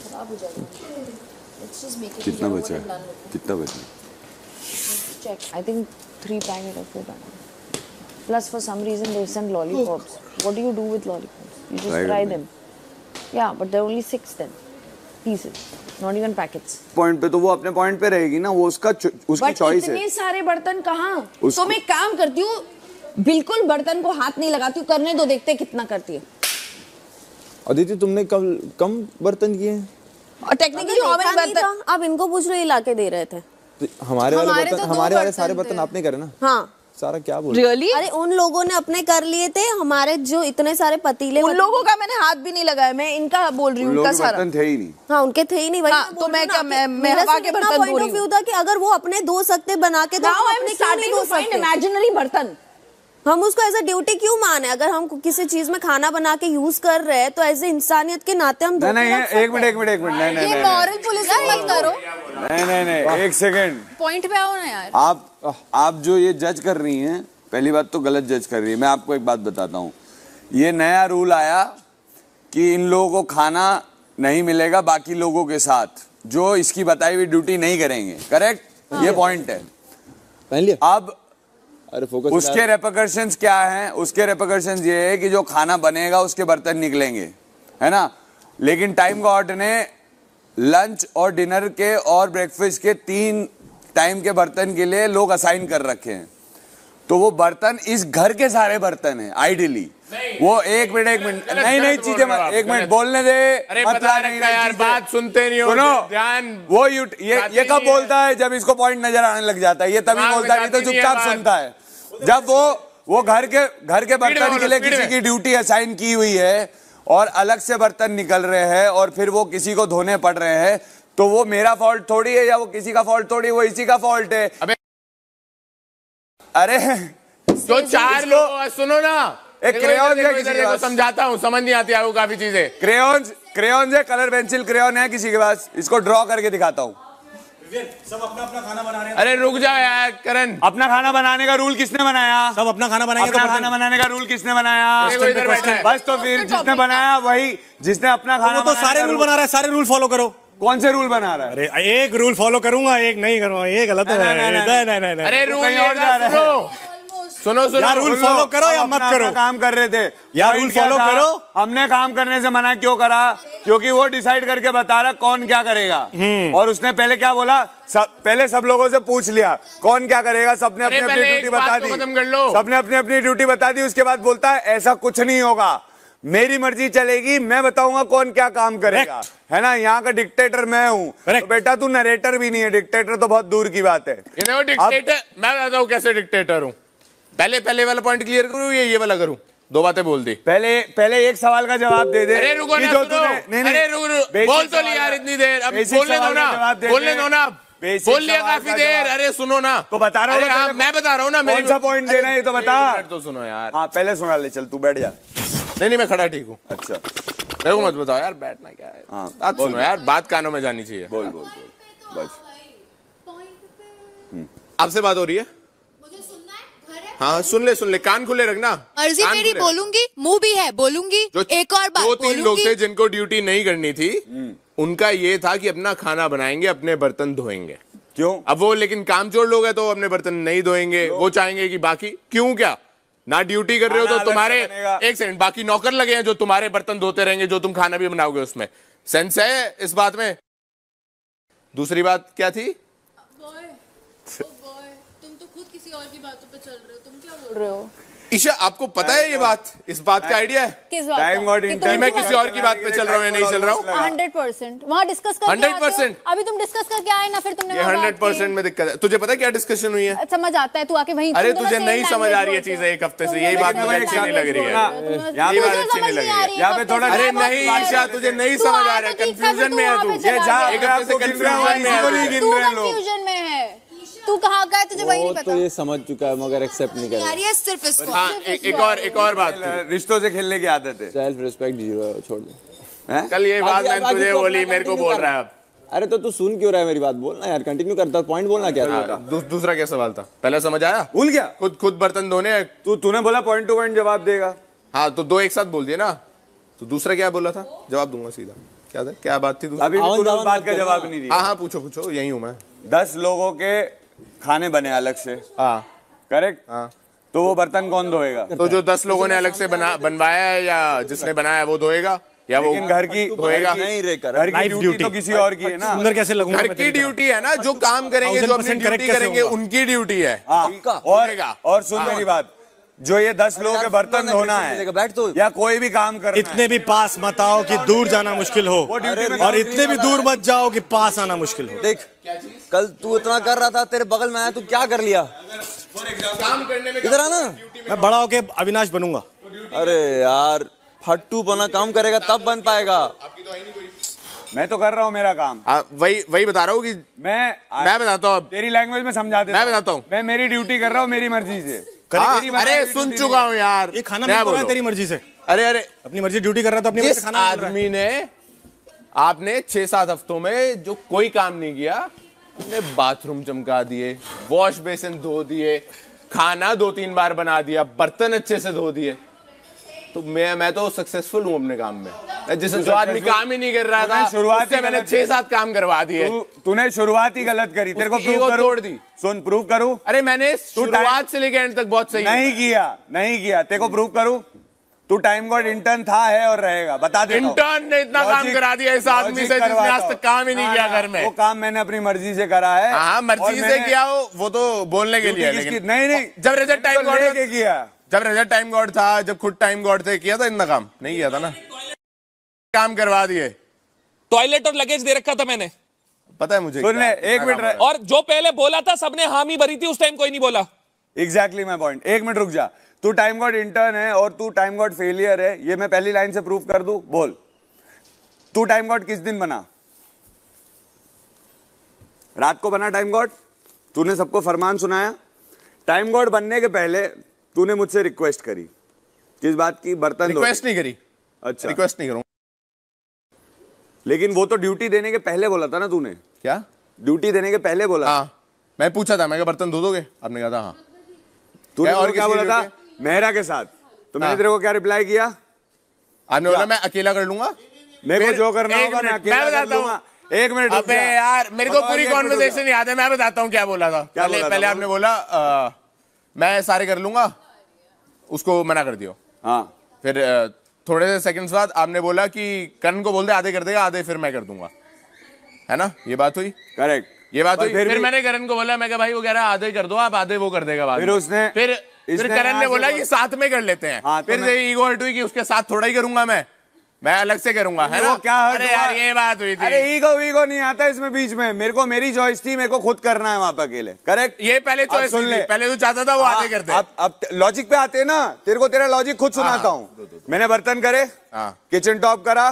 खराब हो जाएगा। Let's just make it कितना over बचा and done है? with it. कितना बचा है? Let's check. I think 3 packet or 4 packet. Plus for some reason they send lollipops. What do you do with lollipops? You just Fry fry them. them. Yeah, but there are only 6 then. Pieces. Not even packets. Point पे तो वो अपने point पे रहेगी ना, वो उसकी choice है। इतने सारे बर्तन कहाँ? तो मैं एक काम करती हूँ, बिल्कुल बर्तन को हाथ नहीं लगाती हूँ, करने दो, देखते कितना करती है। अदिति तुमने कम बर्तन किए हैं? और टेक्निकली हमारे बर्तन आप इनको पूछ रहे, ला के दे रहे थे। हमारे वाले सारे बर्तन आपने करे ना? हाँ। सारा क्या बोल? Really? अरे उन लोगों ने अपने कर लिए थे, हमारे जो इतने सारे पतीले, उन लोगों का मैंने हाथ भी नहीं लगाया, मैं इनका बोल रही हूँ, उनका सारा बर्तन थे ही नहीं। हाँ उनके थे ही नहीं। हाँ, तो मैं क्या मैं हवा के बर्तन बोल रही हूँ था कि अगर वो अपने धो सकते बना के, तो हम अपने क्यों नहीं धो सकते? इमेजिनरी बर्तन हम उसको एज अ ड्यूटी क्यों माने? अगर हम किसी चीज में खाना बना के यूज कर रहे हैं तो एज ए इंसानियत के नाते हम नहीं, एक मिनट नहीं, ये मॉरल पुलिसिंग मत करो। नहीं, एक सेकंड, पॉइंट पे आओ ना यार। आप जो ये जज कर रही हैं, पहली बात तो गलत जज कर रही है। मैं आपको एक बात बताता हूँ, ये नया रूल आया कि इन लोगों को खाना नहीं मिलेगा बाकी लोगों के साथ जो इसकी बताई हुई ड्यूटी नहीं करेंगे, करेक्ट? ये पॉइंट है। अब उसके रेपरकशंस क्या हैं? उसके रेपरकशंस ये है कि जो खाना बनेगा उसके बर्तन निकलेंगे, है ना? लेकिन टाइम गॉड ने लंच और डिनर के और ब्रेकफास्ट के 3 टाइम के बर्तन के लिए लोग असाइन कर रखे हैं, तो वो बर्तन इस घर के सारे बर्तन हैं आइडियली। वो एक मिनट नहीं चीजें एक मिनट बोलने दे। अरे बता नहीं यार, बात सुनते नहीं हो, ध्यान। वो ये कब बोलता है? जब इसको पॉइंट नजर आने लग जाता है, ये तभी बोलता है, नहीं तो चुपचाप सुनता है। जब वो घर के बर्तन के लिए किसी की ड्यूटी असाइन की हुई है और अलग से बर्तन निकल रहे हैं और फिर वो किसी को धोने पड़ रहे हैं, तो वो मेरा फॉल्ट थोड़ी है या वो किसी का फॉल्ट थोड़ी, वो इसी का फॉल्ट है। अरे तो 4 लोग सुनो ना, एक क्रेयॉन है किसी के पास, समझाता हूँ, समझ नहीं आती आपको काफी चीजें। क्रेयॉन है, कलर पेंसिल क्रेयॉन है किसी के पास, इसको ड्रॉ करके दिखाता हूँ। सब अपना खाना बना रहे हैं। अरे रुक जाओ यार करण, अपना खाना बनाने का रूल किसने बनाया? सब अपना खाना बनाएंगे। अपना खाना बनाने का रूल किसने बनाया? बस तो फिर जिसने बनाया वही, जिसने अपना खाना तो सारे रूल बना रहा है, सारे रूल फॉलो करो। कौन से रूल बना रहा है? अरे एक रूल फॉलो करूंगा, एक नहीं करूंगा, ये गलत है। नहीं। अरे रूल सुनो रूल फॉलो करो या मत करो। काम कर रहे थे यार, रूल फॉलो करो। हमने काम करने से मना क्यों करा? क्योंकि वो डिसाइड करके बता रहा कौन क्या करेगा, और उसने पहले क्या बोला? पहले सब लोगों से पूछ लिया कौन क्या करेगा, सबने अपनी अपनी ड्यूटी बता दी, सबने अपनी अपनी ड्यूटी बता दी। उसके बाद बोलता है ऐसा कुछ नहीं होगा, मेरी मर्जी चलेगी, मैं बताऊंगा कौन क्या काम करेगा, है ना? यहाँ का डिक्टेटर मैं हूँ। तो बेटा तू नरेटर भी नहीं है, डिक्टेटर तो बहुत दूर की बात है। डिक्टेटर मैं बताता हूँ कैसे डिक्टेटर हूँ। पहले वाला पॉइंट क्लियर करूँ, ये वाला करूँ? 2 बातें बोल दी। पहले एक सवाल का जवाब दे दे। अरे रुको ना, नहीं बोल तो लिया यार इतनी देर, अब बोलने दो ना, बोल लिया काफी देर। अरे सुनो ना, तो बता रहा हूँ, मैं बता रहा हूँ ना, कौन सा पॉइंट देना है ये तो बता। तो सुनो यार। हाँ पहले सुना ले, चल तू बैठ जा। नहीं मैं खड़ा ठीक हूँ। अच्छा मेरे को मत बताओ यार, बैठना क्या है। बात सुनो यार, बात कानों में जानी चाहिए। बोल बस। आपसे बात हो रही है? हाँ सुन ले, कान खुले रखना। अर्जी मेरी बोलूंगी, मुंह भी है बोलूंगी। एक और बात 2-3 लोग थे जिनको ड्यूटी नहीं करनी थी, उनका ये था कि अपना खाना बनाएंगे, अपने बर्तन धोएंगे। क्यों? अब वो लेकिन कामचोर लोग हैं तो अपने बर्तन नहीं धोएंगे, वो चाहेंगे कि बाकी। क्यों? क्या ना ड्यूटी कर रहे हो तो तुम्हारे, एक सेकंड, बाकी नौकर लगे हैं जो तुम्हारे बर्तन धोते रहेंगे, जो तुम खाना भी बनाओगे। उसमें सेंस है इस बात में? दूसरी बात क्या थी? तुम तो खुद किसी और की बातों पे चल रहे हो, तुम क्या बोल रहे हो? ईशा आपको पता है ये बात, इस बात का आइडिया है? किस बात का? मैं किसी और की बात पे चल रहा हूँ या नहीं चल रहा हूँ? 100% वहाँ डिस्कस कर 100%। अभी तुम डिस्कस करके आए ना, फिर तुमने 100% में दिक्कत है। तुझे पता है क्या डिस्कशन हुई है? समझ आता है, तू आके वहीं। अरे तुझे नहीं समझ आ रही है चीजें, एक हफ्ते से यही बात मुझे अच्छी नहीं लग रही है, ये बात अच्छी नहीं लग रही है यहाँ पे थोड़ा। अरे नहीं ईशा, तुझे नहीं समझ आ रहा है, कंफ्यूजन में है तू। एक हफ्ते से कंफ्यूजन में है तू। कहाँ का है तुझे वही नहीं पता। तो ये समझ चुका है मगर एक्सेप्ट नहीं कर रहा यार, सिर्फ इसको। हाँ एक और बात, रिश्तों से खेलने की आदत है। सेल्फ रिस्पेक्ट जीरो, छोड़ दे। कल ये बात मैंने तुझे बोली, मेरे को बोल रहा है अब। अरे तो तू सुन क्यों रहा है मेरी बात? बोलना यार, कंटिन्यू करता। पॉइंट बोलना क्या था? दूसरा क्या सवाल था? पहले समझ आया? भूल गया? खुद बर्तन धोने। तूने बोला पॉइंट टू पॉइंट जवाब देगा। हाँ तो 2 एक साथ बोल दिए ना, तो दूसरा क्या बोला था? जवाब दूंगा सीधा। क्या बात थी? अभी भी तुरंत बात का जवाब नहीं दिया। हाँ हाँ पूछो पूछो, यही हूँ मैं। 10 लोगों के खाने बने अलग से, हाँ करेक्ट। हाँ, तो वो बर्तन कौन धोएगा? तो जो 10 लोगों ने अलग से बनवाया है या जिसने बनाया वो धोएगा, या वो घर की धोएगा? नहीं रहकर घर की ड्यूटी तो किसी और की है ना। सुंदर कैसे लगूंगा? घर की ड्यूटी है ना, जो काम करेंगे, जो अपनी 1000% ड्यूटी correct कैसे करेंगे, होगा? उनकी ड्यूटी है। और सुन मेरी बात, जो ये 10 लोगों के बर्तन धोना है बैठ तो या कोई भी काम करना इतने भी पास मत आओ कि दूर जाना मुश्किल हो, और इतने भी दूर मत जाओ कि पास आना मुश्किल हो। देख, कल तू इतना कर रहा था, तेरे बगल में आया, तू क्या कर लिया? काम करने में इधर आना। मैं बड़ा होके अविनाश बनूंगा। अरे यार, फट्टू बना काम करेगा तब बन पाएगा। मैं तो कर रहा हूँ मेरा काम। वही बता रहा हूँ कि मैं बताता हूँ, तेरी लैंग्वेज में समझा देता मैं बताता हूँ। मैं मेरी ड्यूटी कर रहा हूँ मेरी मर्जी से। अरे सुन चुका हूँ यार, ये खाना नहीं बोला तेरी मर्जी से। अरे अपनी मर्जी ड्यूटी कर रहा था, अपनी मर्जी जिस खाना बोल रहा है। आदमी ने, आपने 6-7 हफ्तों में जो कोई काम नहीं किया, उसने बाथरूम चमका दिए, वॉश बेसिन धो दिए, खाना 2-3 बार बना दिया, बर्तन अच्छे से धो दिए, तो मैं तो सक्सेसफुल हूँ अपने काम में। जो आदमी काम ही नहीं कर रहा था, उससे मैंने 6-7 काम करवा दिए। तूने शुरुआत ही गलत करी। तेरे को प्रूव करूं? तोड़ दी। सुन, प्रूव करूं? अरे मैंने शुरुआत से लेकर एंड तक बहुत सही नहीं किया। तेरे को प्रूव करूं? तू टाइम गॉड इंटर्न था, है और रहेगा। बता दे। इंटर्न ने इतना काम करा दिया इस आदमी से जिसने आज तक काम ही नहीं किया घर में। वो काम मैंने अपनी मर्जी से करा है। हाँ, मर्जी से किया हो, वो तो बोलने के लिए। लेकिन नहीं, जब रजत टाइम गॉड किया, जब रजत टाइम गॉड था, जब खुद टाइम गॉड थे, किया था इतना काम? नहीं किया था ना। काम करवा दिए। टॉयलेट और लगेज दे रखा था मैंने, पता है मुझे। सुन ले, एक मिनट। और जो पहले बोला था सबने हामी भरी थी, उस टाइम कोई नहीं बोला। Exactly my point. एक मिनट रुक जा। तू टाइम गॉड इंटर्न है और तू टाइम गॉड फेलियर है, ये मैं पहली लाइन से प्रूव कर दूं? बोल, तू टाइम गॉड किस दिन बना? रात को बना टाइम गॉड? तूने सबको फरमान सुनाया? टाइम गॉड बनने के पहले तूने मुझसे रिक्वेस्ट करी, किस बात की? बर्तन। रिक्वेस्ट नहीं करी। अच्छा, रिक्वेस्ट नहीं करूंगा, लेकिन वो तो ड्यूटी देने के पहले बोला था ना तूने। क्या ड्यूटी देने के पहले बोला? हाँ, मैं पूछा था, मैं कहा बर्तन धो दोगे? आपने कहा था हाँ। तूने और क्या बोला था? मेहरा के साथ। तो मैंने तेरे को क्या रिप्लाई किया? आपने बोला मैं अकेला कर लूंगा, मेरे को जो करना होगा मैं अकेला कर लूंगा। एक मिनट। अबे यार, मेरे को पूरी कॉन्वर्सेशन याद है, मैं बताता हूँ क्या बोला था। पहले आपने बोला मैं सारे कर लूंगा, उसको मना कर दियो। हाँ, फिर थोड़े से सेकंड्स बाद आपने बोला कि करण को बोल दे, आधे कर देगा, आधे फिर मैं कर दूंगा, है ना? ये बात हुई? करेक्ट, ये बात हुई। फिर मैंने करण को बोला, मैं कहा भाई वो कह रहा है आधे कर दो आप, आधे वो कर देगा बाद में। फिर उसने फिर करण ने बोला कि साथ में कर लेते हैं। हाँ, फिर ईगो हट हुई कि उसके साथ थोड़ा ही करूंगा, मैं अलग से करूंगा, है ना? क्या? अरे यार ये बात हुई थी। अरे ईगो नहीं आता इसमें बीच में। मेरे को मेरी चॉइस थी, मेरे को खुद करना है वहां पे अकेले। करेक्ट। ये पहले चॉइस सुन ले, पहले तो चाहता था वो आधे करते। अब लॉजिक पे आते ना, तेरे को तेरा लॉजिक खुद सुनाता हूँ। मैंने बर्तन करे, किचन टॉप करा,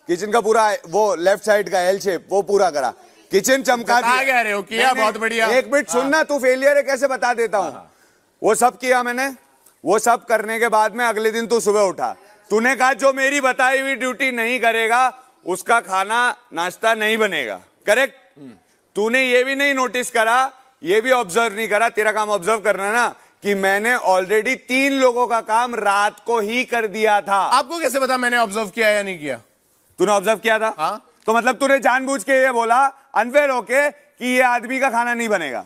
किचन का पूरा वो लेफ्ट साइड का एल शेप वो पूरा करा, किचन चमका दिया। किया बहुत बढ़िया। एक मिनट सुनना, तू फेलियर है कैसे बता देता हूँ। वो सब किया मैंने। वो सब करने के बाद में अगले दिन तू सुबह उठा, तूने कहा जो मेरी बताई हुई ड्यूटी नहीं करेगा उसका खाना नाश्ता नहीं बनेगा। करेक्ट। तूने ये भी नहीं नोटिस करा, ये भी ऑब्जर्व नहीं करा, तेरा काम ऑब्जर्व करना ना, कि मैंने ऑलरेडी 3 लोगों का काम रात को ही कर दिया था। आपको कैसे पता मैंने ऑब्जर्व किया या नहीं किया? तूने ऑब्जर्व किया था? हाँ। तो मतलब तूने जानबूझ के ये बोला अनफेयर होके कि ये आदमी का खाना नहीं बनेगा।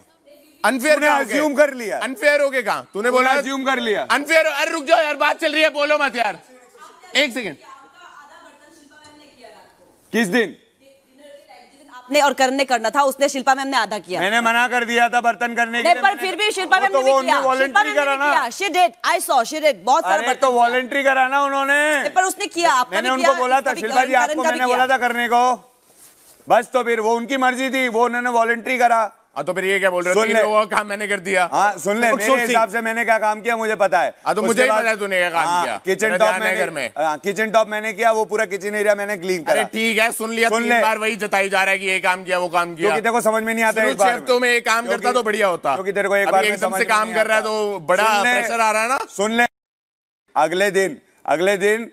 अनफेयर अज्यूम कर लिया। अनफेयर हो गया कहाँ? तूने बोला अज्यूम कर लिया। अनफेयर। अरे रुक जाओ यार, बात चल रही है, बोलो मत यार, एक सेकेंड। किस दिन? आपने और करण ने करना था, उसने शिल्पा मैम ने आधा किया। मैंने मना कर दिया था बर्तन करने के लिए। पर फिर भी शिल्पा मैम ने भी किया। वॉलंटरी करा ना। She did. I saw. She did. बहुत सारा अरे तो वॉलंटरी करा ना उन्होंने। पर उसने किया। मैंने उनको बोला था, शिल्पा जी आपको मैंने बोला था करने को, बस तो फिर वो उनकी मर्जी थी, वो उन्होंने वॉलंटरी करा। तो फिर ये क्या बोल रहे हो? वो काम मैंने कर दिया। हाँ सुन ले, मेरे हिसाब से मैंने क्या काम किया मुझे पता है। तो मुझे ही पता है तूने क्या काम किया। किचन टॉप मैंने, किचन टॉप मैंने किया, वो पूरा किचन एरिया मैंने क्लीन करा। अरे ठीक है, सुन लिया। 3 बार वही जताई जा रहा है कि ये काम किया वो काम किया, क्योंकि तेरे को समझ में नहीं आता। एक बार तो मैं ये काम करता तो बढ़िया होता, क्योंकि तेरे को एक बार एकदम से काम कर रहा है तो बड़ा प्रेशर आ रहा है ना। सुन ले, अगले दिन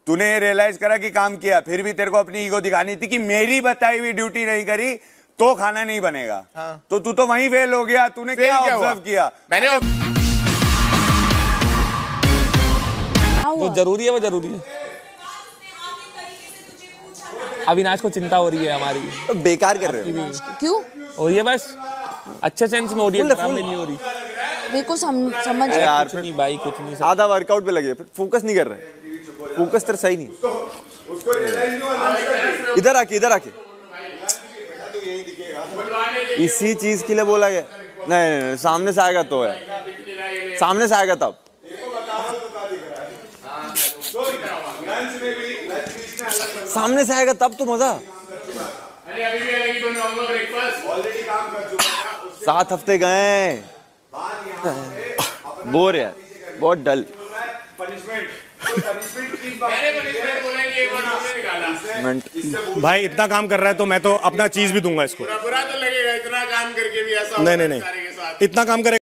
तूने ये रियलाइज करा कि काम किया, फिर भी तेरे को अपनी ईगो दिखानी थी कि मेरी बताई हुई ड्यूटी नहीं करी तो खाना नहीं बनेगा। हाँ। तो तू तो वहीं फेल हो गया। तूने क्या ऑब्जर्व किया? मैंने जो जरूरी है वो जरूरी है। अविनाश को चिंता हो रही है हमारी, तो बेकार कर रहे हो। क्यों? और ये बस अच्छे सेंस में हो रही है, खराब में नहीं हो रही। मेरे को समझ यार कुछ नहीं भाई, कुछ नहीं। आधा वर्कआउट पे लगे, फोकस नहीं कर रहे, फोकस तेरा सही नहीं। इधर आके इसी चीज के लिए बोला गया। नहीं, सामने से आएगा तो है, सामने से आएगा तब। सामने से आएगा तब तो मजा। 7 हफ्ते गए, बोर है, बहुत डल। भाई इतना काम कर रहा है तो मैं तो अपना चीज भी दूंगा इसको। बुरा तो लगेगा इतना काम करके भी ऐसा। नहीं, इतना काम करे